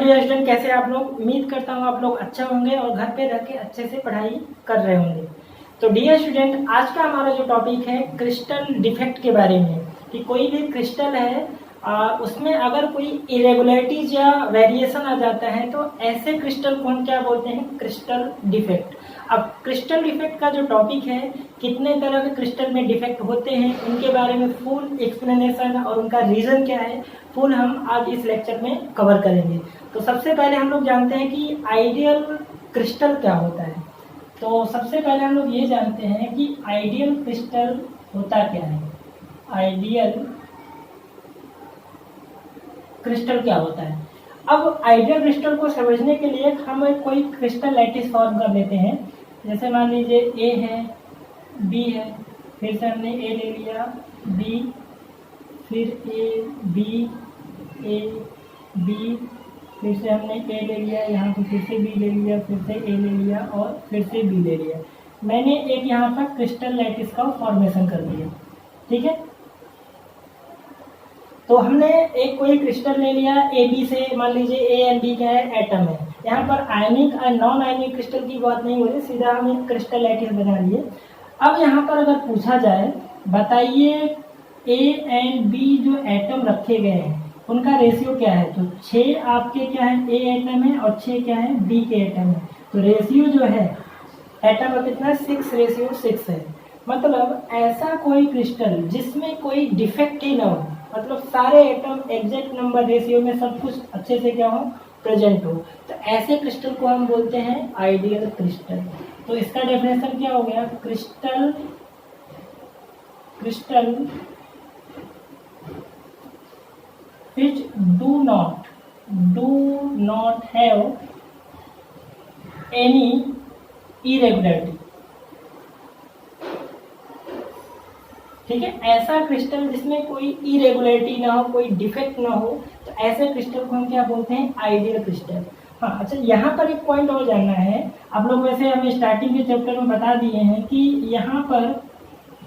Dear student, कैसे आप लोग? उम्मीद करता हूँ आप लोग अच्छा होंगे और घर पे रह के अच्छे से पढ़ाई कर रहे होंगे। तो डियर स्टूडेंट, आज का हमारा जो टॉपिक है क्रिस्टल डिफेक्ट के बारे में, कि कोई भी क्रिस्टल है उसमें अगर कोई इरेगुलरिटीज या वेरिएशन आ जाता है तो ऐसे क्रिस्टल को हम क्या बोलते हैं? Crystal defect. अब क्रिस्टल डिफेक्ट का जो टॉपिक है, कितने तरह के क्रिस्टल में डिफेक्ट होते हैं, उनके बारे में फुल एक्सप्लेनेशन और उनका रीजन क्या है, फुल हम आज इस लेक्चर में कवर करेंगे। तो सबसे पहले हम लोग जानते हैं कि आइडियल क्रिस्टल क्या होता है। तो सबसे पहले हम लोग ये जानते हैं कि आइडियल क्रिस्टल होता क्या है। आइडियल क्रिस्टल क्या होता है? अब आइडियल क्रिस्टल को समझने के लिए हम कोई क्रिस्टल लैटिस फॉर्म कर लेते हैं। जैसे मान लीजिए ए है, बी है, फिर से हमने ए ले लिया, बी, फिर ए बी, ए बी, फिर से हमने ए ले लिया, यहाँ पे फिर से बी ले लिया, फिर से ए ले लिया और फिर से बी ले लिया। मैंने एक यहाँ पर क्रिस्टल लैटिस का फॉर्मेशन कर दिया। ठीक है, तो हमने एक कोई क्रिस्टल ले लिया ए बी से, मान लीजिए ए एंड बी क्या है? एटम है। यहाँ पर आयनिक और नॉन आयनिक क्रिस्टल की बात नहीं हो रही, सीधा हम एक क्रिस्टल लैटिस बना लिए। अब यहाँ पर अगर पूछा जाए, बताइए ए एंड बी जो एटम रखे गए हैं उनका रेशियो क्या है? तो 6 आपके क्या है? ए एटम है और 6 क्या है? बी के एटम है। तो रेशियो जो है एटम का कितना? 6:6 है। मतलब ऐसा कोई क्रिस्टल जिसमें कोई डिफेक्ट ही ना हो, मतलब सारे एटम एग्जैक्ट नंबर रेशियो में सब कुछ अच्छे से क्या हो? प्रेजेंट हो, तो ऐसे क्रिस्टल को हम बोलते हैं आइडियल क्रिस्टल। तो इसका डेफिनेशन क्या हो गया? Crystal which do not have any irregularity। ठीक है, ऐसा क्रिस्टल जिसमें कोई इरेगुलरिटी ना हो, कोई डिफेक्ट ना हो, तो ऐसे क्रिस्टल को हम क्या बोलते हैं? Ideal crystal. हाँ, अच्छा, यहाँ पर एक पॉइंट और जानना है। आप लोग वैसे हम स्टार्टिंग के चैप्टर में बता दिए हैं कि यहाँ पर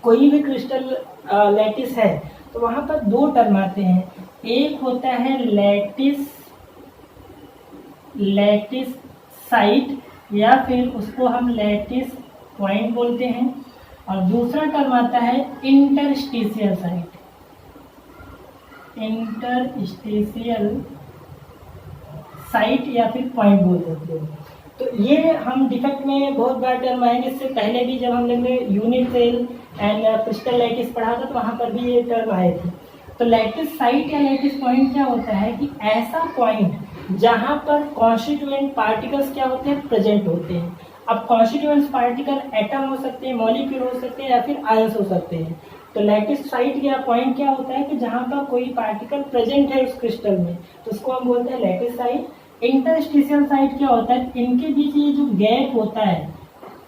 कोई भी क्रिस्टल लैटिस है तो वहाँ पर 2 टर्म आते हैं। एक होता है लैटिस साइट, या फिर उसको हम लैटिस पॉइंट बोलते हैं, और दूसरा टर्म आता है इंटरस्टिशियल साइट। इंटरस्टिशियल साइट या फिर पॉइंट बोल सकते हो। तो ये हम डिफेक्ट में बहुत बार टर्म आएंगे। इससे पहले भी जब हम लोग ने unit cell and crystal lattice पढ़ा था तो वहाँ पर भी ये टर्म आए थे। तो लैटिस साइट या लैटिस पॉइंट क्या होता है कि ऐसा पॉइंट जहाँ पर कॉन्स्टिट्यूएंट पार्टिकल्स क्या होते हैं? प्रेजेंट होते हैं। अब कॉन्स्टिट्यूएंट पार्टिकल एटम हो सकते हैं, मॉलिक्यूल हो सकते हैं, या फिर आयंस हो सकते हैं। तो लैटिस साइट या पॉइंट क्या होता है कि जहाँ पर कोई पार्टिकल प्रेजेंट है उस क्रिस्टल में, तो उसको हम बोलते हैं लैटिस साइट। इंटरस्टिशियल साइट क्या होता है? इनके बीच ये जो गैप होता है,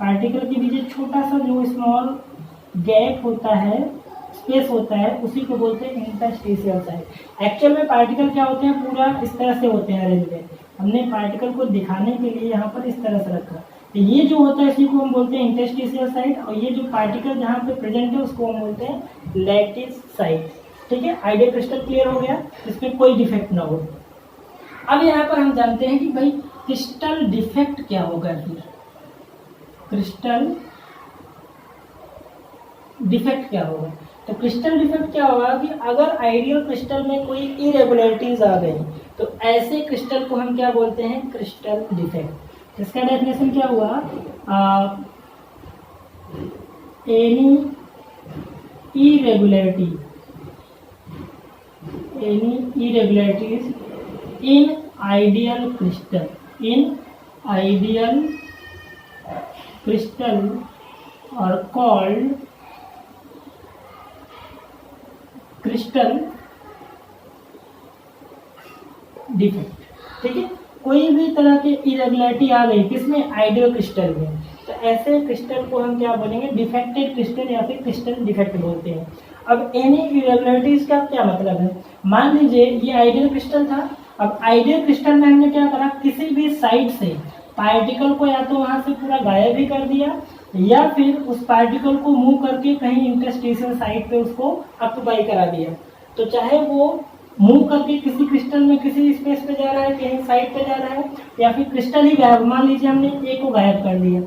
पार्टिकल के बीच छोटा सा जो स्मॉल गैप होता है, स्पेस होता है, उसी को बोलते हैं इंटरस्टिशियल साइट। एक्चुअल में पार्टिकल क्या होते हैं? पूरा इस तरह से होते हैं अरेंजमेंट। हमने पार्टिकल को दिखाने के लिए यहाँ पर इस तरह से रखा। तो ये जो होता है इसी को हम बोलते हैं इंटरस्टिशियल साइट, और ये जो पार्टिकल जहाँ पे प्रेजेंट है उसको हम बोलते हैं लैटिस साइट। ठीक है, आइडियल क्रिस्टल क्लियर हो गया, इसमें कोई डिफेक्ट ना हो। अब यहाँ पर हम जानते हैं कि भाई क्रिस्टल डिफेक्ट क्या होगा। फिर क्रिस्टल डिफेक्ट क्या होगा? तो क्रिस्टल डिफेक्ट क्या होगा कि अगर आइडियल क्रिस्टल में कोई इरेगुलरिटीज आ गई तो ऐसे क्रिस्टल को हम क्या बोलते हैं? Crystal defect. इसका डेफिनेशन क्या हुआ? Any irregularities in ideal crystal और कॉल्ड क्रिस्टल डिफेक्ट। ठीक है, कोई भी तरह की इरेगुलरिटी आ गई किसमें? आइडियल क्रिस्टल में, तो ऐसे क्रिस्टल को हम क्या बोलेंगे? डिफेक्टेड क्रिस्टल या फिर क्रिस्टल डिफेक्ट बोलते हैं। अब एनी इरेगुलरिटीज का क्या मतलब है? मान लीजिए ये आइडियल क्रिस्टल था। अब आइडियल क्रिस्टल में हमने क्या करा? किसी भी साइड से पार्टिकल को या तो वहां से पूरा गायब भी कर दिया, या फिर उस पार्टिकल को मूव करके कहीं इंटरस्टिशियल साइट पे उसको ऑक्युपाई करा दिया। तो चाहे वो मूव करके किसी क्रिस्टल में किसी स्पेस पे जा रहा है, कहीं साइड पे जा रहा है, या फिर क्रिस्टल ही गायब, मान लीजिए हमने ए को गायब कर दिया।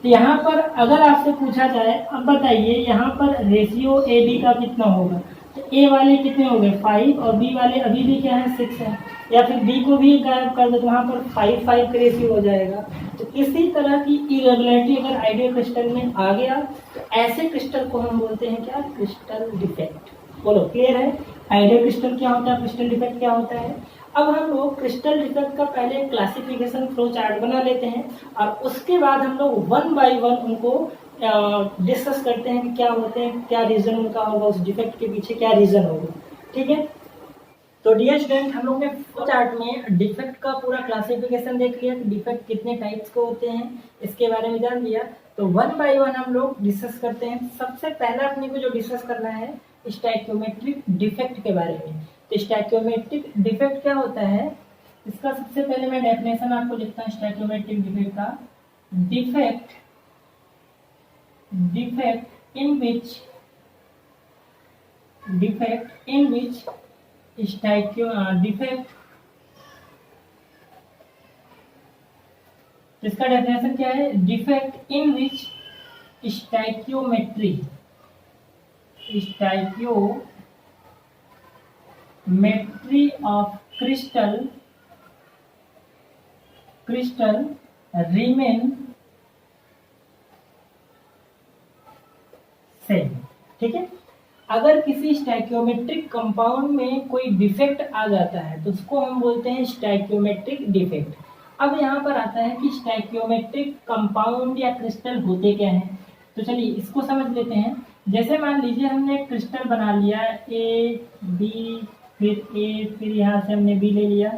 तो यहाँ पर अगर आपसे पूछा जाए, अब बताइए यहाँ पर रेशियो ए बी का कितना होगा, तो ए वाले कितने हो गए 5 और बी वाले अभी भी क्या है 6 है, या फिर बी को भी गायब कर दो तो वहाँ पर 5 रेशियो हो जाएगा। तो इसी तरह की इरेगुलरिटी अगर आइडियल क्रिस्टल में आ गया तो ऐसे क्रिस्टल को हम बोलते हैं क्या, क्रिस्टल डिफेक्ट। बोलो क्लियर है, आइडियल क्रिस्टल क्या होता है, क्रिस्टल डिफेक्ट क्या होता है। अब हम लोग क्रिस्टल डिफेक्ट का पहले क्लासिफिकेशन फ्लो चार्ट बना लेते हैं और उसके बाद हम लोग 1 बाय 1 उनको डिस्कस करते हैं कि क्या होते हैं, क्या रीजन उनका होगा, उस डिफेक्ट के पीछे क्या रीजन होगा। ठीक है, तो डियर स्टूडेंट, हम लोग ने फ्लो चार्ट में डिफेक्ट का पूरा क्लासिफिकेशन देख लिया कि डिफेक्ट कितने टाइप्स के होते हैं, इसके बारे में जान लिया। तो 1 बाय 1 हम लोग डिस्कस करते हैं। सबसे पहला अपने को जो डिस्कस करना है स्टैइक्योमेट्रिक डिफेक्ट के बारे में। तो स्टैइक्योमेट्रिक डिफेक्ट क्या होता है, इसका सबसे पहले मैं डेफिनेशन आपको लिखता हूँ स्टैइक्योमेट्रिक डिफेक्ट का। डिफेक्ट इन विच इसका डेफिनेशन क्या है, defect in which stoichiometry of crystal remain same. ठीक है, अगर किसी स्टैइक्योमेट्रिक कंपाउंड में कोई डिफेक्ट आ जाता है तो उसको हम बोलते हैं स्टैइक्योमेट्रिक डिफेक्ट। अब यहाँ पर आता है कि स्टैइक्योमेट्रिक कंपाउंड या क्रिस्टल होते क्या हैं, तो चलिए इसको समझ लेते हैं। जैसे मान लीजिए हमने क्रिस्टल बना लिया ए बी, फिर यहाँ से हमने बी ले लिया,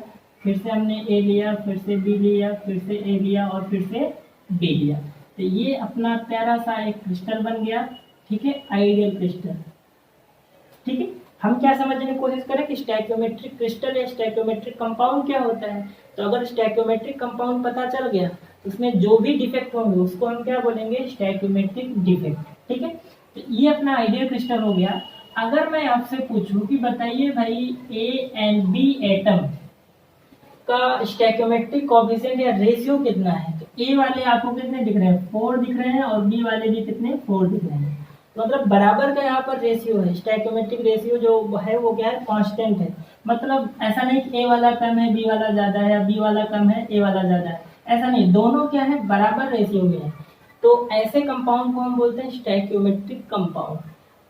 फिर से हमने ए लिया, फिर से बी लिया, फिर से ए लिया और फिर से बी लिया। तो ये अपना प्यारा सा एक क्रिस्टल बन गया। ठीक है, आइडियल क्रिस्टल। ठीक है, हम क्या समझने की कोशिश करें कि स्टैइक्योमेट्रिक क्रिस्टल या स्टैइक्योमेट्रिक कंपाउंड क्या होता है। तो अगर स्टैइक्योमेट्रिक कंपाउंड पता चल गया तो उसमें जो भी डिफेक्ट होंगे उसको हम क्या बोलेंगे, स्टैइक्योमेट्रिक डिफेक्ट। ठीक है, तो ये अपना आइडियल क्रिस्टल हो गया। अगर मैं आपसे पूछूं कि बताइए भाई ए एंड बी एटम का स्टैइक्योमेट्रिक कोएफिशिएंट या रेशियो कितना है, तो ए वाले आपको कितने दिख रहे हैं 4 दिख रहे हैं और बी वाले भी कितने 4 दिख रहे हैं। मतलब बराबर का यहाँ पर रेशियो है। स्टैइक्योमेट्रिक रेशियो जो है वो क्या है, कांस्टेंट है। मतलब ऐसा नहीं कि ए वाला कम है बी वाला ज्यादा है या बी वाला कम है ए वाला ज्यादा है, ऐसा नहीं, दोनों क्या है बराबर रेशियो में है। तो ऐसे कंपाउंड को हम बोलते हैं स्टैइक्योमेट्रिक कंपाउंड।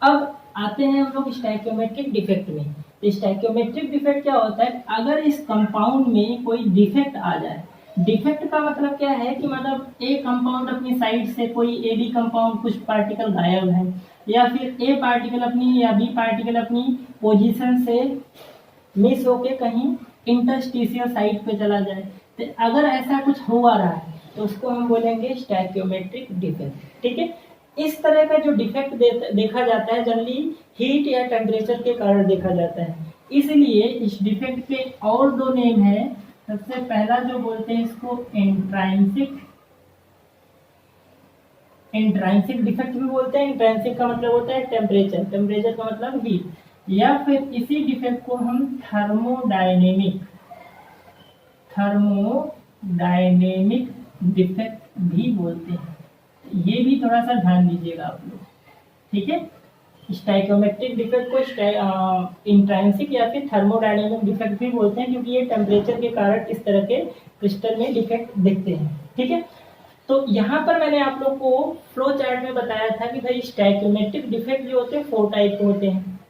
अब आते हैं हम लोग स्टैइक्योमेट्रिक डिफेक्ट में। तो स्टैइक्योमेट्रिक डिफेक्ट क्या होता है, अगर इस कंपाउंड में कोई डिफेक्ट आ जाए। डिफेक्ट का मतलब क्या है कि मतलब ए कंपाउंड अपनी साइड से कोई ए बी कंपाउंड कुछ पार्टिकल गायब है, या फिर ए पार्टिकल अपनी या बी पार्टिकल अपनी पोजीशन से मिस होके कहीं इंटरस्टिशियल साइड पे चला जाए। तो अगर ऐसा कुछ हो आ रहा है तो उसको हम बोलेंगे स्टैइक्योमेट्रिक डिफेक्ट। ठीक है, इस तरह का जो डिफेक्ट देखा जाता है जनरली हीट या टेम्परेचर के कारण देखा जाता है। इसलिए इस डिफेक्ट के और 2 नेम है। सबसे पहला जो बोलते हैं इसको इंट्रांसिक डिफेक्ट भी बोलते हैं। इंट्रांसिक का मतलब होता है टेम्परेचर, टेम्परेचर का मतलब हीट, या फिर इसी डिफेक्ट को हम थर्मोडायनेमिक डिफेक्ट भी बोलते हैं। ये भी थोड़ा सा ध्यान दीजिएगा आप लोग। ठीक है, स्टैइक्योमेट्रिक डिफेक्ट को इंट्रांसिक या फिर थर्मोडायनेमिक डिफेक्ट भी बोलते हैं, क्योंकि ये टेम्परेचर के कारण इस तरह के क्रिस्टल में डिफेक्ट दिखते हैं। ठीक है, तो यहाँ पर मैंने आप लोग को फ्लो चार्ट में बताया था कि भाई स्टैइक्योमेट्रिक डिफेक्ट जो होते हैं 4 टाइप के होते हैं।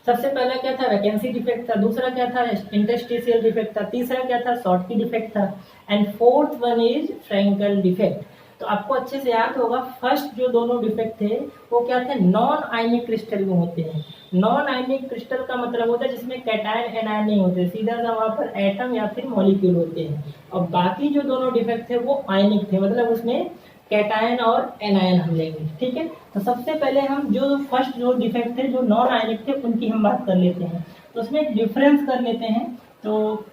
सबसे पहला क्या था, वैकेंसी डिफेक्ट था। दूसरा क्या था, इंटरस्टिशियल डिफेक्ट था। तीसरा क्या था, शॉर्टकी डिफेक्ट था। And fourth one is Frenkel defect. तो आपको अच्छे से याद होगा फर्स्ट जो दोनों डिफेक्ट थे वो क्या थे, नॉन आयनिक क्रिस्टल में होते हैं। नॉन आयनिक क्रिस्टल का मतलब होता है जिसमें कैटायन एनायन नहीं होते, सीधा सा वहाँ पर एटम या फिर मॉलिक्यूल होते हैं। और बाकी जो दोनों डिफेक्ट थे वो आयनिक थे, मतलब उसमें कैटायन और एनायन हम लेंगे। ठीक है, तो सबसे पहले हम जो फर्स्ट जो डिफेक्ट थे जो नॉन आयनिक थे उनकी हम बात कर लेते हैं। तो उसमें एक डिफरेंस कर लेते हैं। तो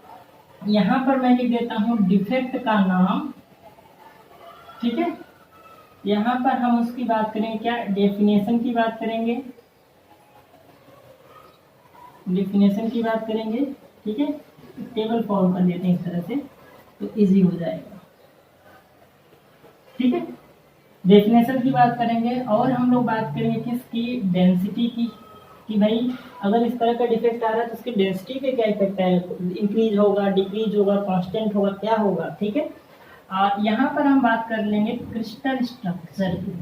यहाँ पर मैं लिख देता हूँ डिफेक्ट का नाम। ठीक है, यहाँ पर हम उसकी बात करेंगे क्या, डेफिनेशन की बात करेंगे। डेफिनेशन की बात करेंगे, ठीक है, टेबल फॉर्म कर लेते हैं इस तरह से तो इजी हो जाएगा, ठीक है। डेफिनेशन की बात करेंगे और हम लोग बात करेंगे किसकी, डेंसिटी की, कि भाई अगर इस तरह का डिफेक्ट आ रहा है तो उसकी डेंसिटी पे क्या इफेक्ट है, इंक्रीज होगा, डिक्रीज होगा, कांस्टेंट होगा, क्या होगा, ठीक है। यहाँ पर हम बात कर लेंगे क्रिस्टल स्ट्रक्चर की।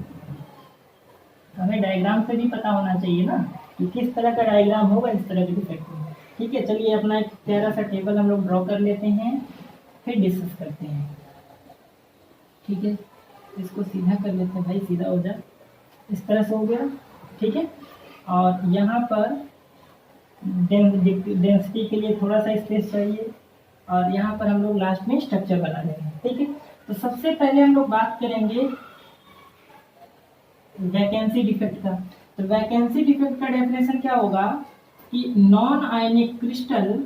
हमें डायग्राम से भी पता होना चाहिए ना कि किस तरह का डायग्राम होगा इस तरह के डिफेक्ट में, ठीक है। चलिए अपना एक प्यारा सा टेबल हम लोग ड्रॉ कर लेते हैं, फिर डिस्कस करते हैं, ठीक है। इसको सीधा कर लेते हैं भाई, सीधा हो जाए, इस तरह से हो गया, ठीक है। और यहाँ पर डेंसिटी के लिए थोड़ा सा स्पेस चाहिए और यहाँ पर हम लोग लास्ट में स्ट्रक्चर बना लेंगे, ठीक है। तो सबसे पहले हम लोग बात करेंगे वैकेंसी डिफेक्ट का। तो वैकेंसी डिफेक्ट का डेफिनेशन क्या होगा कि non ionic crystal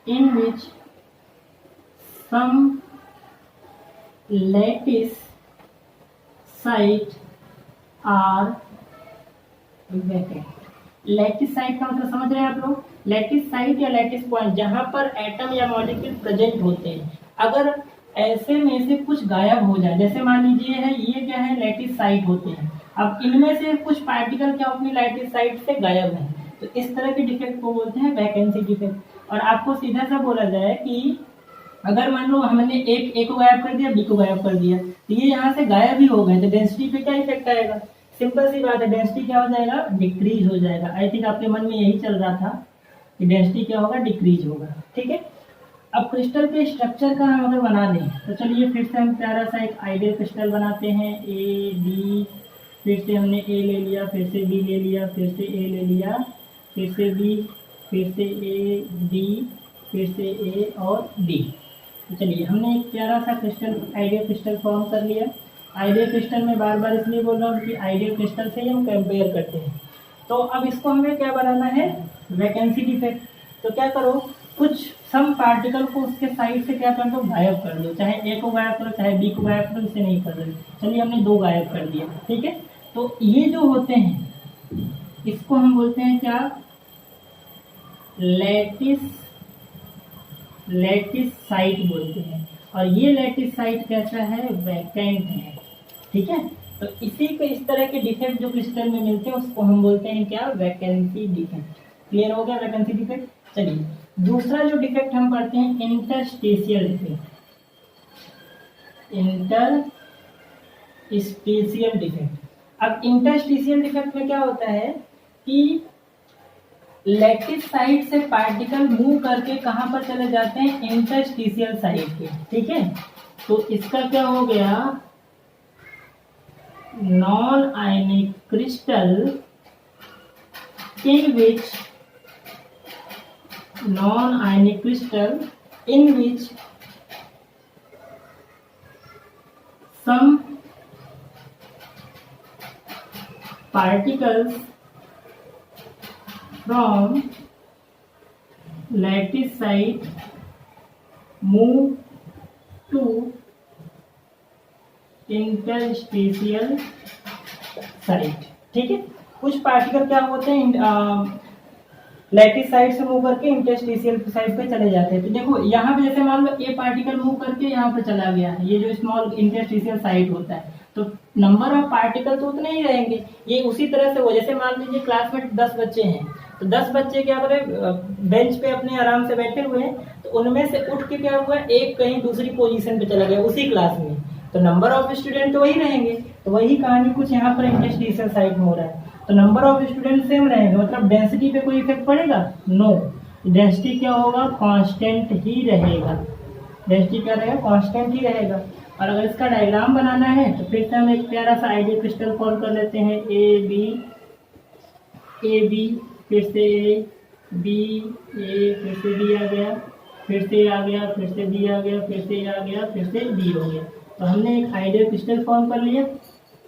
in which some lattice site are vacant। Lattice site का मतलब समझ रहे हैं आप लोग, लैटिस साइट या लैटिस पॉइंट जहां पर एटम या मॉलिक्यूल प्रेजेंट होते हैं, अगर ऐसे में से कुछ गायब हो जाए, जैसे मान लीजिए है ये क्या है, लैटिस साइट होते हैं, अब इनमें से कुछ पार्टिकल क्या अपनी लैटिस साइट से गायब है, तो इस तरह के डिफेक्ट को बोलते हैं वैकेंसी डिफेक्ट। और आपको सीधा सा बोला जाए कि अगर मान लो हमने एक को गायब कर दिया, बी को गायब कर दिया, तो ये यहाँ से गायब ही हो गए, तो डेंसिटी पे क्या इफेक्ट आएगा, सिंपल सी बात है, डेंसिटी क्या हो जाएगा, डिक्रीज हो जाएगा। आई थिंक आपके मन में यही चल रहा था कि डेंसिटी क्या होगा, डिक्रीज होगा, ठीक है। अब क्रिस्टल के स्ट्रक्चर का हम अगर बना दें तो चलिए फिर से हम प्यारा सा एक आइडियल क्रिस्टल बनाते हैं, ए बी, फिर से हमने ए ले लिया, फिर से बी ले लिया, फिर से ए ले लिया, फिर से बी, फिर से ए बी, फिर से ए और बी। तो चलिए हमने एक प्यारा सा क्रिस्टल, आइडियल क्रिस्टल फॉर्म कर लिया। आइडियल क्रिस्टल में बार बार इसलिए बोल रहा हूँ कि आइडियल क्रिस्टल से ही हम कंपेयर करते हैं। तो अब इसको हमें क्या बनाना है, वैकेंसी डिफेक्ट। तो क्या करो, कुछ सम पार्टिकल को उसके साइड से क्या कर दो, गायब कर दो, चाहे ए को गायब करो, चाहे बी को गायब करो, इसे नहीं कर दो। चलिए हमने दो गायब कर दिया, ठीक है। तो ये जो होते हैं इसको हम बोलते हैं क्या, लैटिस साइट बोलते हैं। और ये लैटिस साइट कैसा है, वैकेंट है, ठीक है। तो इसी पे इस तरह के डिफेक्ट जो क्रिस्टल में मिलते हैं उसको हम बोलते हैं क्या, वैकेंसी डिफेक्ट। क्लियर हो गया वैकेंसी डिफेक्ट। चलिए दूसरा जो डिफेक्ट हम करते हैं, इंटरस्टेशियल डिफेक्ट। Interstitial defect. अब इंटरस्टेशियल डिफेक्ट में क्या होता है कि लैटिस साइट से पार्टिकल मूव करके कहां पर चले जाते हैं, इंटरस्टेशियल साइट पे, ठीक है। तो इसका क्या हो गया, non ionic crystal in which some particles from lattice site move to interstitial site, ठीक है। कुछ पार्टिकल क्या होते हैं, लैटिस साइड से मूव करके इंटरस्टेशियल साइड पे चले जाते हैं। तो देखो यहाँ पे जैसे मान लो ए पार्टिकल मूव करके यहाँ पे चला गया, ये जो स्मॉल इंटरस्टेशियल साइड होता है, तो नंबर ऑफ पार्टिकल तो उतने ही रहेंगे। ये उसी तरह से हो, जैसे मान लीजिए क्लास में 10 बच्चे हैं, तो 10 बच्चे क्या करें, बेंच पे अपने आराम से बैठे हुए हैं, तो उनमें से उठ के क्या हुआ, एक कहीं दूसरी पोजीशन पे चला गया उसी क्लास में, तो नंबर ऑफ स्टूडेंट तो वही रहेंगे। तो वही कहानी कुछ यहाँ पर इंटरस्टेशियल साइड में हो रहा है, तो नंबर ऑफ स्टूडेंट सेम रहेंगे, मतलब डेंसिटी पे कोई इफेक्ट पड़ेगा, नो। डेंसिटी क्या होगा, कांस्टेंट ही रहेगा। डेंसिटी क्या रहेगा, कांस्टेंट ही रहेगा। और अगर इसका डायग्राम बनाना है तो फिर से हम एक प्यारा सा आइडियल क्रिस्टल फॉर्म कर लेते हैं, ए बी, फिर से ए बी, ए, फिर से बी आ गया, फिर से आ गया, फिर से बी आ गया, फिर से आ गया, फिर से बी हो गया। तो हमने एक आइडियल क्रिस्टल फॉर्म कर लिया।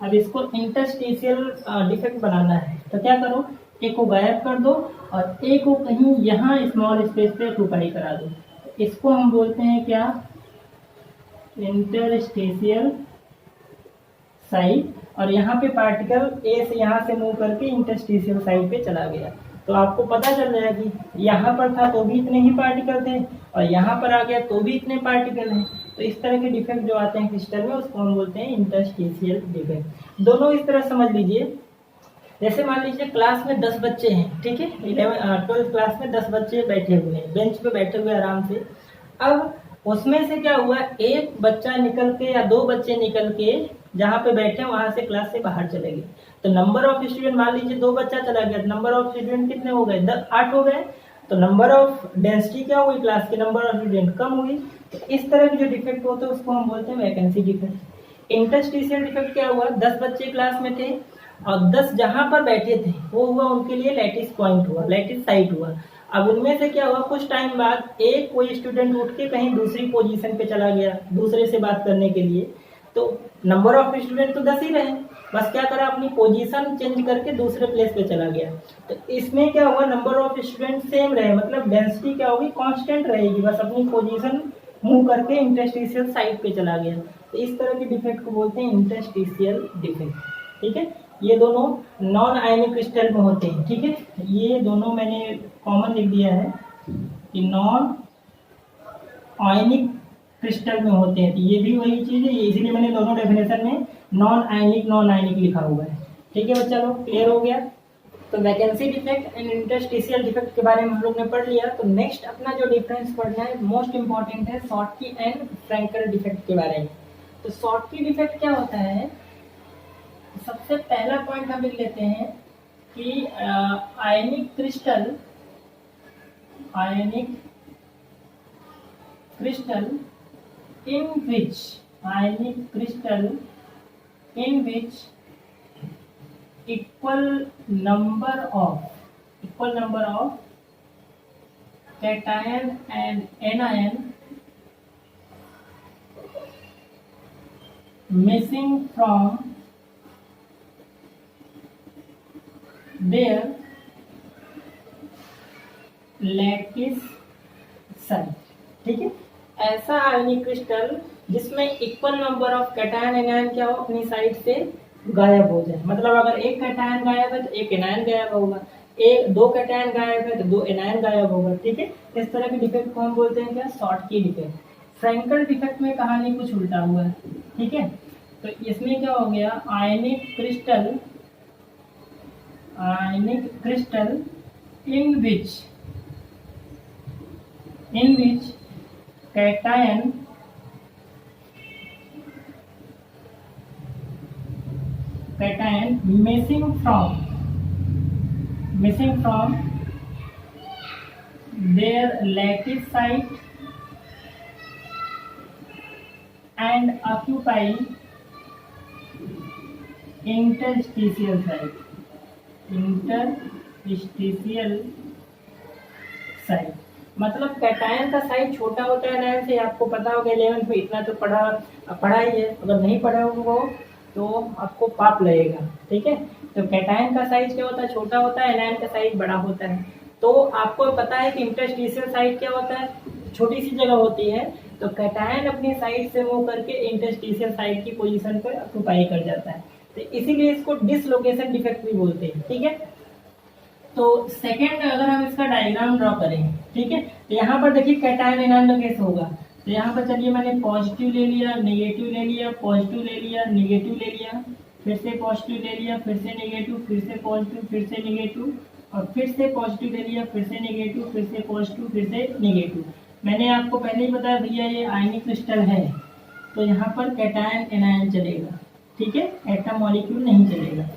अब इसको इंटरस्टेशियल डिफेक्ट बनाना है, तो क्या करो, ए को गायब कर दो और ए को कहीं यहाँ स्मॉल स्पेस पे ऑक्यूपाई करा दो। इसको हम बोलते हैं क्या, इंटरस्टेशियल साइट, और यहाँ पे पार्टिकल ए से यहाँ से मूव करके इंटरस्टेशियल साइट पे चला गया। तो आपको पता चल रहा है कि यहाँ पर था तो भी इतने ही पार्टिकल थे, और यहाँ पर आ गया तो भी इतने पार्टिकल हैं। तो इस तरह के डिफेक्ट जो आते हैं क्रिस्टल में उसको हम बोलते हैं इंटरस्टेशियल डिफेक्ट। दोनों इस तरह समझ लीजिए, जैसे मान लीजिए क्लास में 10 बच्चे हैं, ठीक है, 12th क्लास में 10 बच्चे बैठे हुए हैं, बेंच पे बैठे हुए आराम से। अब उसमें से क्या हुआ, एक बच्चा निकल के या 2 बच्चे निकल के जहाँ पे बैठे वहां से क्लास से बाहर चले गए। तो नंबर ऑफ स्टूडेंट, मान लीजिए 2 बच्चा चला गया, नंबर ऑफ स्टूडेंट कितने हो गए, 8 हो गए। तो नंबर ऑफ डेंसिटी क्या हुई, क्लास के नंबर ऑफ स्टूडेंट कम हुई। तो इस तरह के जो डिफेक्ट होते हैं उसको हम बोलते हैं वैकेंसी डिफेक्ट। इंटरस्टिशियल डिफेक्ट क्या हुआ, 10 बच्चे क्लास में थे और 10 जहां पर बैठे थे वो हुआ उनके लिए लैटिस पॉइंट हुआ, लैटिस साइट हुआ। अब उनमें से क्या हुआ, कुछ टाइम बाद एक कोई स्टूडेंट उठ के कहीं दूसरी पोजीशन पे चला गया दूसरे से बात करने के लिए। तो नंबर ऑफ स्टूडेंट तो 10 ही रहे, बस क्या करा, अपनी पोजीशन चेंज करके दूसरे प्लेस पे चला गया। तो इसमें क्या हुआ, नंबर ऑफ स्टूडेंट सेम रहे, मतलब डेंसिटी क्या होगी, कांस्टेंट रहेगी, बस अपनी पोजीशन मूव करके इंटरस्टिशियल साइट पे चला गया। तो इस तरह के डिफेक्ट को बोलते हैं इंटरस्टिशियल डिफेक्ट, ठीक है। ये दोनों नॉन आयनिक क्रिस्टल में होते हैं, ठीक है। ये दोनों मैंने कॉमन लिख दिया है कि नॉन आयनिक क्रिस्टल में होते हैं। तो ये भी वही चीज़ है, इसीलिए मैंने दोनों डेफिनेशन में नॉन आयनिक लिखा हुआ है, ठीक है बच्चा लोग, क्लियर हो गया। तो vacancy defect and interstitial defect के बारे में हम लोग ने पढ़ लिया। तो नेक्स्ट अपना जो डिफरेंस पढ़ना है मोस्ट इंपॉर्टेंट है शॉर्टकी एंड फ्रैंकल डिफेक्ट के बारे में। तो शॉर्टकी डिफेक्ट क्या होता है, सबसे पहला पॉइंट हम लिख लेते हैं कि आयनिक crystal in which equal number of cation and anion missing from their lattice site, ठीक है। ऐसा आयनिक क्रिस्टल जिसमें equal number of cation anion क्या हो, अपनी साइड से गायब हो जाए। मतलब अगर एक कैटायन गायब है तो एक एनायन गायब होगा, एक 2 कैटायन गायब है तो 2 एनायन गायब होगा, ठीक है। इस तरह के डिफेक्ट को हम बोलते हैं क्या, शॉर्टकी डिफेक्ट। फ्रैंकल डिफेक्ट में कहानी कुछ उल्टा हुआ है, ठीक है। तो इसमें क्या हो गया, आयनिक crystal in which cation missing from their lattice site and occupy interstitial site. मतलब कैटायन का साइज छोटा होता है एनायन से, आपको पता होगा 11th में, इतना तो पढ़ा ही है। अगर नहीं पढ़ा होगा तो आपको पाप लगेगा, ठीक है। तो कैटायन का साइज क्या होता है, छोटा होता है, एनायन का साइज बड़ा होता है। तो आपको पता है कि इंटरस्टिशियल साइट क्या होता है, छोटी सी जगह होती है। तो कैटायन अपनी साइड से मूव करके इंटरस्टिशियल साइट की पोजीशन पर ऑक्यूपाई कर जाता है। तो इसीलिए इसको डिसलोकेशन डिफेक्ट भी बोलते हैं, ठीक है। तो सेकेंड, अगर हम इसका डायग्राम ड्रॉ करें, ठीक है, तो यहाँ पर देखिए कैटायन एनायन का केस होगा। तो यहाँ पर चलिए मैंने पॉजिटिव ले लिया, नेगेटिव ले लिया, पॉजिटिव ले लिया, नेगेटिव ले लिया, फिर से पॉजिटिव ले लिया, फिर से नेगेटिव, फिर से पॉजिटिव, फिर से नेगेटिव, और फिर से पॉजिटिव ले लिया, फिर से नेगेटिव, फिर से पॉजिटिव, फिर से नेगेटिव। मैंने आपको पहले ही बताया भैया ये आयनिक क्रिस्टल है, तो यहाँ पर कैटायन एनायन चलेगा, ठीक है, एटम मॉलिक्यूल नहीं चलेगा।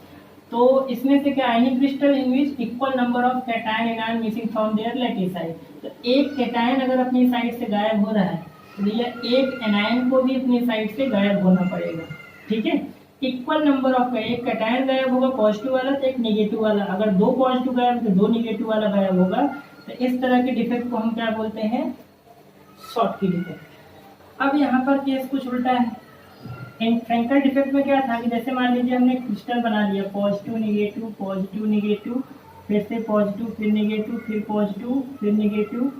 तो इसमें से क्या, आयनिक crystal in which equal number of cation anion missing from their lattice site. तो एक कैटायन अगर अपनी साइड से गायब हो रहा है तो भैया एक एनायन को भी अपनी साइड से गायब होना पड़ेगा, ठीक है। इक्वल नंबर ऑफ, एक कैटायन गायब होगा पॉजिटिव वाला तो एक नेगेटिव वाला, अगर 2 पॉजिटिव गायब तो 2 नेगेटिव वाला गायब होगा। तो इस तरह के डिफेक्ट को हम क्या बोलते हैं, शॉर्टकी डिफेक्ट। अब यहाँ पर केस कुछ उल्टा है। फ्रैंकल डिफेक्ट में क्या था कि जैसे मान लीजिए हमने क्रिस्टल बना लिया, पॉजिटिव नेगेटिव, पॉजिटिव नेगेटिव, फिर से पॉजिटिव, फिर नेगेटिव, फिर पॉजिटिव, फिर नेगेटिव,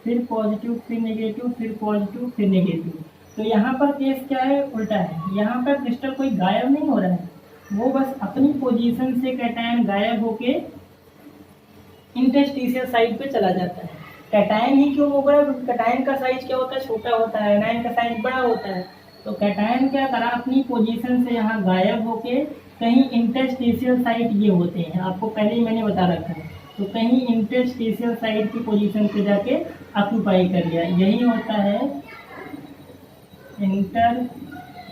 फिर पॉजिटिव, फिर नेगेटिव, फिर पॉजिटिव, फिर नेगेटिव। तो यहाँ पर केस क्या है, उल्टा है। यहाँ पर क्रिस्टल कोई गायब नहीं हो रहा है, वो बस अपनी पोजीशन से कैटायन गायब होके इंटरस्टिशियल साइड पे चला जाता है। कैटायन ही क्यों होगा, कैटायन का साइज क्या होता है, छोटा होता है, एनायन का साइज बड़ा होता है। तो कैटायन क्या करा, अपनी पोजीशन से यहाँ गायब होके कहीं इंटरस्टिशियल साइट ये होते हैं, आपको पहले ही मैंने बता रखा है। तो कहीं इंटरस्टिशियल साइट की पोजीशन पे जाके ऑक्यूपाई कर लिया, यही होता है इंटरस्टिशियल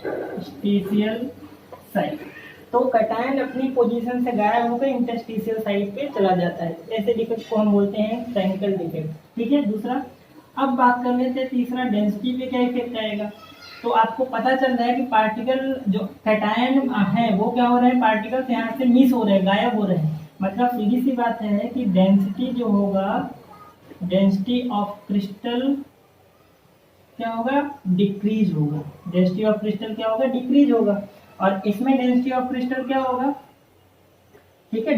साइट। तो कैटायन अपनी पोजीशन से गायब होकर इंटरस्टिशियल साइट पे चला जाता है। ऐसे डिफेक्ट को हम बोलते हैं फ्रैंकल डिफेक्ट। ठीक है, दूसरा। अब बात कर लेते हैं तीसरा, डेंसिटी पे क्या इफेक्ट आएगा। तो आपको पता चल रहा है कि पार्टिकल जो कैटायन है वो क्या हो रहे हैं, पार्टिकल्स यहाँ से मिस हो रहे हैं, गायब हो रहे हैं। मतलब सीधी सी बात है कि डेंसिटी जो होगा, डेंसिटी ऑफ क्रिस्टल क्या होगा, डिक्रीज होगा। डेंसिटी ऑफ क्रिस्टल क्या होगा, डिक्रीज होगा। और इसमें डेंसिटी ऑफ क्रिस्टल क्या होगा, ठीक है,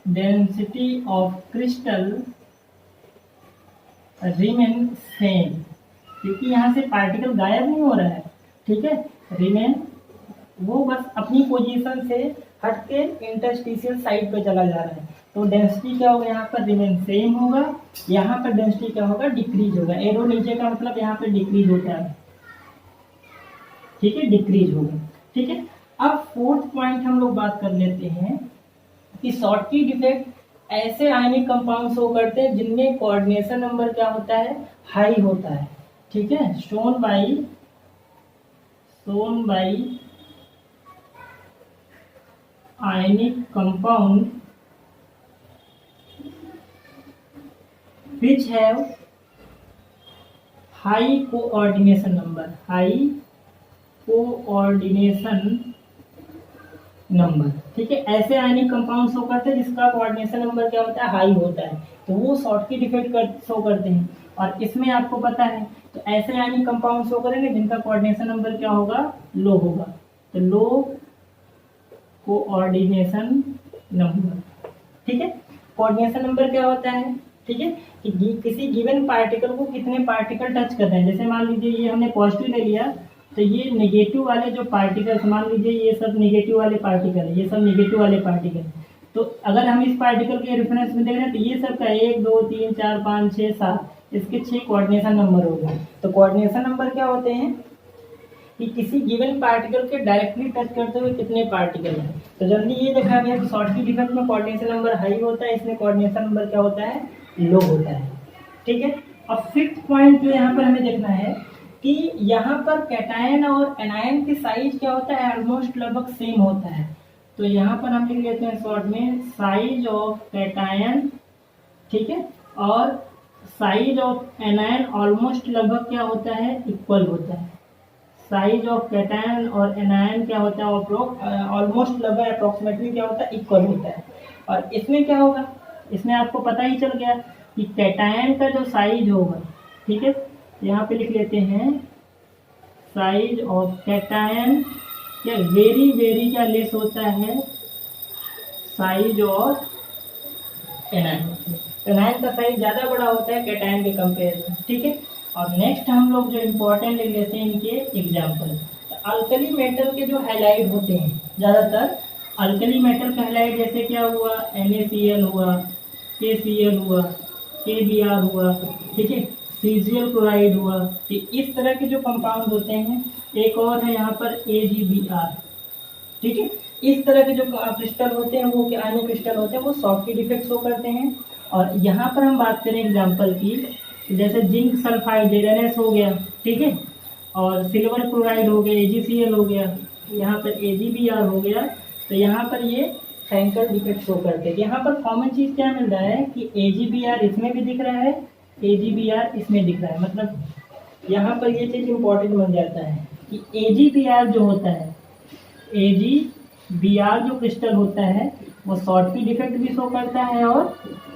density of crystal remain same, क्योंकि यहाँ से पार्टिकल गायब नहीं हो रहा है। ठीक है, रिमेन, वो बस अपनी पोजीशन से हट के इंटरस्टिशियल साइड पे चला जा रहा है। तो डेंसिटी क्या होगा, यहाँ पर रिमेन सेम होगा, यहाँ पर डेंसिटी क्या होगा, डिक्रीज होगा। एरो नीचे का मतलब यहाँ पे डिक्रीज होता है। ठीक है, डिक्रीज होगा। ठीक है, अब फोर्थ पॉइंट हम लोग बात कर लेते हैं कि शॉर्टकी डिफेक्ट ऐसे आयनिक कंपाउंड शो करते हैं जिनमें कोऑर्डिनेशन नंबर क्या होता है, हाई होता है। ठीक है, shown by ionic compound which have high coordination number, ठीक है, ऐसे आयनिक कंपाउंड शो करते हैं जिसका कोऑर्डिनेशन नंबर क्या होता है, हाई होता है। तो वो शॉर्टकी डिफेक्ट शो करते हैं। और इसमें आपको पता है, तो ऐसे आयनिक कंपाउंड शो करेंगे जिनका कोऑर्डिनेशन नंबर क्या होगा, लो होगा। तो लो कोऑर्डिनेशन नंबर। ठीक है, कोऑर्डिनेशन नंबर क्या होता है, ठीक है, कि किसी गिवन पार्टिकल को कितने पार्टिकल टच कर रहे हैं। जैसे मान लीजिए ये हमने पॉजिटिव ले लिया, तो ये नेगेटिव वाले जो पार्टिकल्स, मान लीजिए ये सब नेगेटिव वाले पार्टिकल है, ये सब नेगेटिव वाले पार्टिकल। तो अगर हम इस पार्टिकल के रेफरेंस में देख रहे हैं तो ये सब का 1 2 3 4 5 6 7, इसके 6 कोऑर्डिनेशन नंबर होगा। तो कोऑर्डिनेशन नंबर क्या होते हैं कि किसी गिवन पार्टिकल के डायरेक्टली टच करते हुए कितने पार्टिकल हैं। तो जल्दी ये देखा गया कि शॉर्टकी डिफेक्ट में कोऑर्डिनेशन नंबर हाई होता है, इसमें कोऑर्डिनेशन नंबर क्या होता है, लो होता है। ठीक है, अब फिफ्थ पॉइंट जो यहाँ पर हमें देखना है कि यहाँ पर कैटायन और एनायन की साइज क्या होता है, ऑलमोस्ट लगभग सेम होता है। तो यहाँ पर हम लिख लेते हैं शॉर्ट में साइज ऑफ कैटायन, ठीक है, और साइज ऑफ एनायन ऑलमोस्ट लगभग क्या होता है, इक्वल होता है। साइज ऑफ कैटायन और एनायन क्या होता है, ऑलमोस्ट लगभग अप्रोक्सीमेटली क्या होता है, इक्वल होता है। और इसमें क्या होगा, इसमें आपको पता ही चल गया कि कैटायन का जो साइज होगा, ठीक है, यहाँ पे लिख लेते हैं साइज ऑफ कैटायन क्या वेरी वेरी क्या लेस होता है साइज ऑफ एनायन। एनायन का साइज ज़्यादा बड़ा होता है कैटायन के कंपेयर में। ठीक है, और नेक्स्ट हम लोग जो इम्पोर्टेंट लिख लेते हैं इनके एग्जाम्पल। अल्कली मेटल के जो हैलाइड होते हैं, ज़्यादातर अल्कली मेटल का हैलाइड जैसे क्या हुआ, NaCl हुआ, KCl हुआ, KBr हुआ, ठीक है, Cgl क्लोराइड हुआ। इस तरह के जो कंपाउंड होते हैं, एक और है यहाँ पर AgBr। ठीक है, इस तरह के जो क्रिस्टल होते हैं वो आयनिक क्रिस्टल होते हैं, वो शॉर्टकी डिफेक्ट शो करते हैं। और यहाँ पर हम बात करें एग्जाम्पल की, जैसे जिंक सल्फाइड ZnS हो गया, ठीक है, और सिल्वर क्लोराइड हो गया, AgCl हो गया, यहाँ पर AgBr हो गया। तो यहाँ पर ये फ्रैंकल डिफेक्ट शो करते हैं। यहाँ पर कॉमन चीज़ क्या मिल रहा है कि AgBr इसमें भी दिख रहा है, AgBr इसमें दिख रहा है। मतलब यहाँ पर ये चीज़ इम्पोर्टेंट बन जाता है कि AgBr जो होता है, AgBr जो क्रिस्टल होता है वो शॉर्टकी डिफेक्ट भी शो करता है और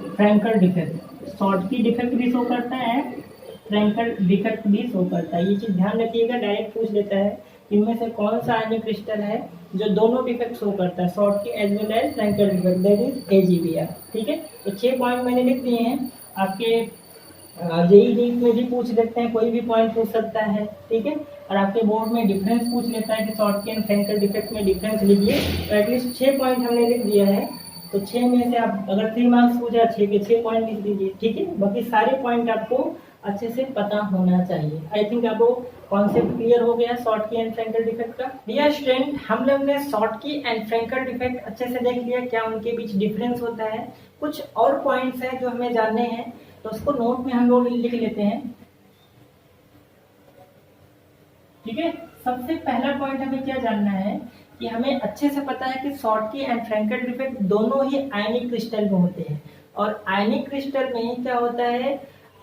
फ्रैंकल डिफेक्ट, शॉर्टकी डिफेक्ट भी शो करता है, फ्रैंकल डिफेक्ट भी शो करता है। ये चीज़ ध्यान रखिएगा, डायरेक्ट पूछ लेता है इनमें से कौन सा आयनिक क्रिस्टल है जो दोनों डिफेक्ट शो करता है, Schottky as well as Frenkel defect, that is AgBr। ठीक है, तो 6 पॉइंट मैंने लिख दिए हैं, आपके जेई नीट में भी पूछ लेते हैं, कोई भी पॉइंट पूछ सकता है, ठीक है। और आपके बोर्ड में डिफरेंस पूछ लेता है कि शॉर्टकी एंड फ्रैंकल डिफेक्ट में डिफरेंस लिखिए, तो एटलीस्ट 6 पॉइंट हमने लिख दिया है। तो 6 में से आप अगर 3 मार्क्स पूछा 6 के 6 पॉइंट लिख दीजिए, ठीक है। बाकी सारे पॉइंट आपको अच्छे से पता होना चाहिए। आई थिंक आपको कॉन्सेप्ट क्लियर हो गया शॉर्टकी एंड फ्रैंकल डिफेक्ट का। डियर स्टूडेंट, हम लोग ने शॉर्टकी एंड फ्रैंकल डिफेक्ट अच्छे से देख लिया, क्या उनके बीच डिफरेंस होता है। कुछ और पॉइंट्स हैं जो हमें जानने हैं, तो उसको नोट में हम लोग लिख लेते हैं, ठीक है। सबसे पहला पॉइंट हमें क्या जानना है कि हमें अच्छे से पता है कि शॉर्टकी एंड फ्रैंकल डिफेक्ट दोनों ही आयनिक क्रिस्टल में होते हैं। और आयनिक क्रिस्टल में क्या होता है,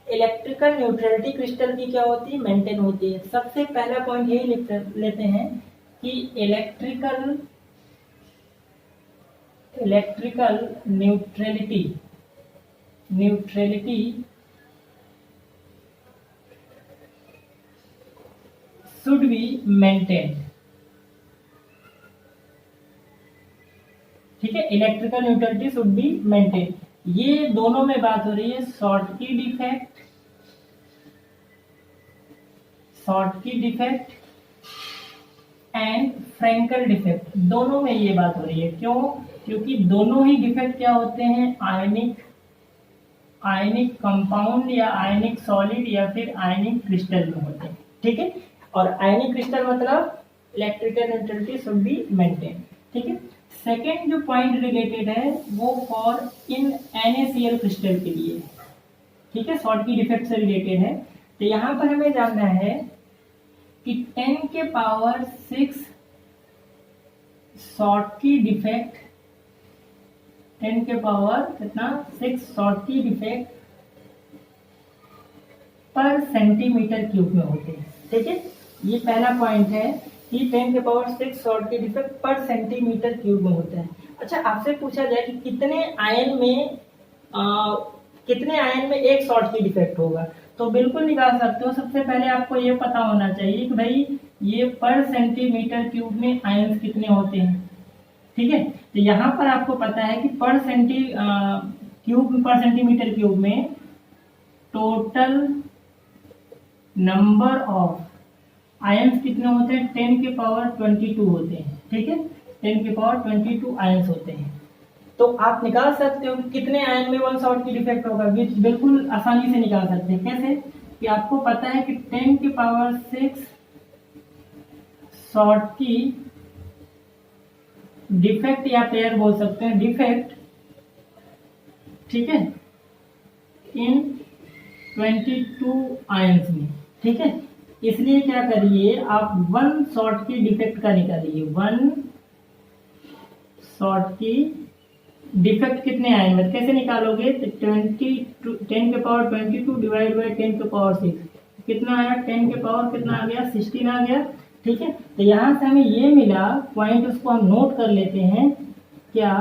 इलेक्ट्रिकल न्यूट्रलिटी क्रिस्टल की क्या होती है, मेंटेन होती है। सबसे पहला पॉइंट यही लिख लेते हैं कि electrical neutrality should be maintained, ठीक है। Electrical neutrality should be maintain, ये दोनों में बात हो रही है। Schottky defect and Frenkel defect, दोनों में ये बात हो रही है। क्यों? क्योंकि दोनों ही डिफेक्ट क्या होते हैं, आयनिक कंपाउंड या आयनिक सॉलिड या फिर आयनिक क्रिस्टल में होते हैं, ठीक है। और आयनिक क्रिस्टल मतलब electrical neutrality should be maintain, ठीक है। सेकेंड जो पॉइंट रिलेटेड है वो फॉर इन NaCl क्रिस्टल के लिए, ठीक है, शॉर्टकी डिफेक्ट से रिलेटेड है। तो यहाँ पर हमें जानना है कि 10 के पावर 6 शॉर्टकी डिफेक्ट, 10 के पावर कितना 6 शॉर्टकी डिफेक्ट पर सेंटीमीटर क्यूब में होते हैं, ठीक है। ये पहला पॉइंट है कि 10 के पावर 6 शॉर्टकी डिफेक्ट पर सेंटीमीटर क्यूब में होता है। अच्छा, आपसे पूछा जाए कि कितने आयन में एक शॉर्टकी डिफेक्ट होगा, तो बिल्कुल निकाल सकते हो। सबसे पहले आपको ये पता होना चाहिए कि भाई ये पर सेंटीमीटर क्यूब में आयन कितने होते हैं, ठीक है। तो यहाँ पर आपको पता है कि पर सेंटीमीटर क्यूब में टोटल नंबर ऑफ आयंस कितने होते हैं, 10 के पावर 22 होते हैं, ठीक है। 10 के पावर 22 आयंस होते हैं। तो आप निकाल सकते हो कि कितने आयन में 1 शॉर्टकी डिफेक्ट होगा, बिल्कुल आसानी से निकाल सकते हैं। कैसे कि आपको पता है कि 10 के पावर 6 शॉर्टकी डिफेक्ट या पेयर बोल सकते हैं, डिफेक्ट, ठीक है, इन 22 आयंस में, ठीक है। इसलिए क्या करिए, आप 1 शॉर्टकी डिफेक्ट का निकालिए। 1 शॉर्टकी डिफेक्ट कितने आयन में, कैसे निकालोगे, तो 10 के पावर 22 डिवाइड बाई 10 के पावर 6 कितना आया, 10 के पावर कितना आ गया, 16 आ गया, ठीक है। तो यहाँ से हमें ये मिला पॉइंट, उसको हम नोट कर लेते हैं क्या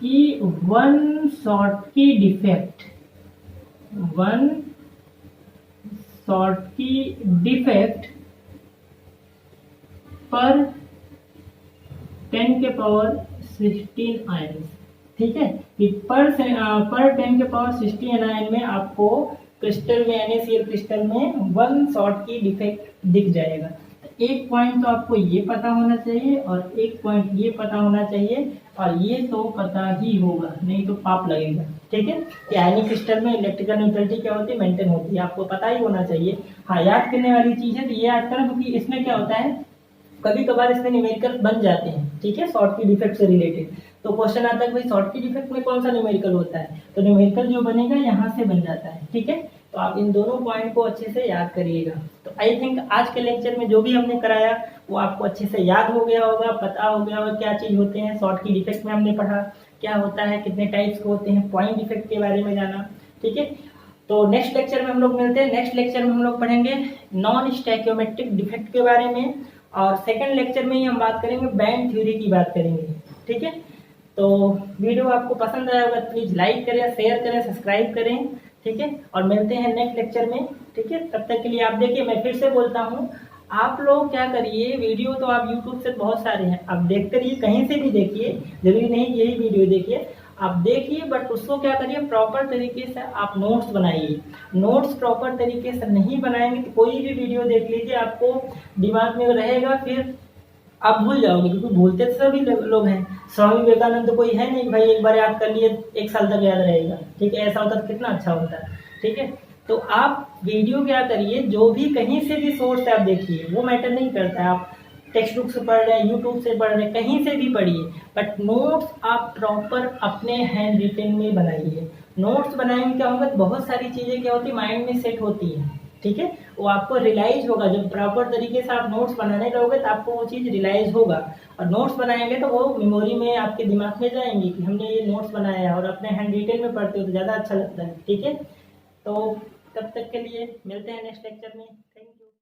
कि 1 शॉर्टकी डिफेक्ट पर 10 के पावर 16 आयंस, ठीक है। कि पर 10 के पावर 16 आयन में आपको क्रिस्टल में NaCl क्रिस्टल में 1 शॉर्टकी डिफेक्ट दिख जाएगा। एक पॉइंट तो आपको ये पता होना चाहिए और एक पॉइंट ये पता होना चाहिए, और ये तो पता ही होगा, नहीं तो पाप लगेगा, ठीक है। कि आयनिक क्रिस्टल में इलेक्ट्रिकल न्यूट्रलिटी क्या होती है, मेंटेन होती है, आपको पता ही होना चाहिए। हाँ, याद करने वाली चीज है, तो ये याद करो क्योंकि इसमें क्या होता है, कभी कभार इसमें न्यूमेरिकल बन जाते हैं, ठीक है, शॉर्टकी डिफेक्ट से रिलेटेड। तो क्वेश्चन आता है भाई शॉर्टकी डिफेक्ट में कौन सा न्यूमेरिकल होता है, तो न्यूमेरिकल जो बनेगा यहाँ से बन जाता है, ठीक है। तो आप इन दोनों पॉइंट को अच्छे से याद करिएगा। तो आई थिंक आज के लेक्चर में जो भी हमने कराया वो आपको अच्छे से याद हो गया होगा, पता हो गया होगा क्या चीज होते हैं। शॉर्टकी डिफेक्ट में हमने पढ़ा क्या होता है, कितने टाइप्स के होते हैं, पॉइंट डिफेक्ट के बारे में जाना, ठीक है। तो नेक्स्ट लेक्चर में हम लोग मिलते हैं। नेक्स्ट लेक्चर में हम लोग पढ़ेंगे नॉन स्टैकियोमेट्रिक डिफेक्ट के बारे में, और सेकंड लेक्चर में ही हम बात करेंगे बैंड थ्योरी की बात करेंगे, ठीक है। तो वीडियो आपको पसंद आया होगा, प्लीज लाइक करें, शेयर करें, सब्सक्राइब करें, ठीक है। और मिलते हैं नेक्स्ट लेक्चर में, ठीक है। तब तक के लिए आप देखिए, मैं फिर से बोलता हूँ, आप लोग क्या करिए, वीडियो तो आप YouTube से बहुत सारे हैं, आप देखते रहिए, कहीं से भी देखिए, जरूरी नहीं यही वीडियो देखिए। आप देखिए, बट उसको क्या करिए, प्रॉपर तरीके से आप नोट्स बनाइए। नोट्स प्रॉपर तरीके से नहीं बनाएंगे तो कोई भी वीडियो देख लीजिए, आपको दिमाग में रहेगा, फिर आप भूल जाओगे, क्योंकि भूलते तो सभी लोग हैं। स्वामी विवेकानंद तो कोई है नहीं भाई एक बार याद कर लिए 1 साल तक याद रहेगा, ठीक है, ऐसा होता तो कितना अच्छा होता है, ठीक है। तो आप वीडियो क्या करिए, जो भी कहीं से भी सोर्स से आप देखिए, वो मैटर नहीं करता है, आप टेक्स्ट बुक से पढ़ रहे हैं, यूट्यूब से पढ़ रहे हैं, कहीं से भी पढ़िए, बट नोट्स आप प्रॉपर अपने हैंड रिटेन में बनाइए। नोट्स बनाएंगे क्या होगा, बहुत सारी चीज़ें क्या होती है माइंड में सेट होती है, ठीक है, वो आपको रियलाइज होगा। जब प्रॉपर तरीके से आप नोट्स बनाने लगोगे तो आपको वो चीज़ रियलाइज होगा, और नोट्स बनाएंगे तो वो मेमोरी में आपके दिमाग में जाएंगी कि हमने ये नोट्स बनाया है, और अपने हैंड रिटेन में पढ़ते हो तो ज़्यादा अच्छा लगता है, ठीक है। तो तब तक के लिए मिलते हैं नेक्स्ट लेक्चर में। Thank you.